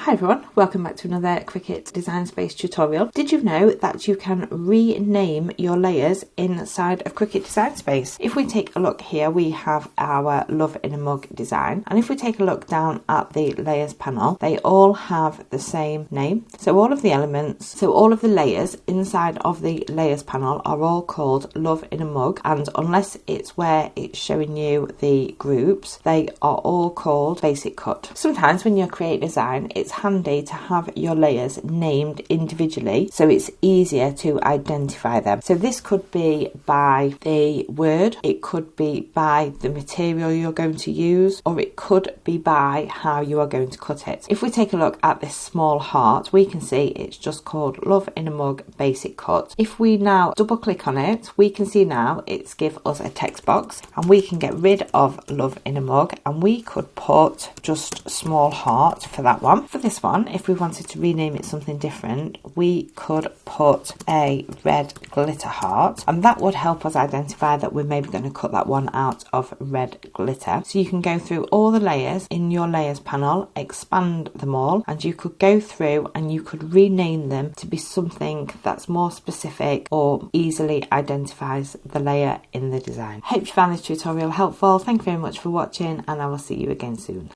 Hi everyone, welcome back to another Cricut Design Space tutorial. Did you know that you can rename your layers inside of Cricut Design Space? If we take a look here, we have our Love in a Mug design, and if we take a look down at the layers panel, they all have the same name. So all of the elements, all of the layers inside of the layers panel are all called Love in a Mug, and unless it's where it's showing you the groups, they are all called Basic Cut. Sometimes when you're creating design, it's handy to have your layers named individually so it's easier to identify them. So this could be by the word, it could be by the material you're going to use, or it could be by how you are going to cut it. If we take a look at this small heart, we can see it's just called Love in a Mug Basic Cut. If we now double click on it, we can see now it's give us a text box, and we can get rid of Love in a Mug and we could put just small heart for that one. For this one, if we wanted to rename it something different, we could put a red glitter heart, and that would help us identify that we're maybe going to cut that one out of red glitter. So you can go through all the layers in your layers panel, expand them all, and you could go through and you could rename them to be something that's more specific or easily identifies the layer in the design. Hope you found this tutorial helpful. Thank you very much for watching, and I will see you again soon.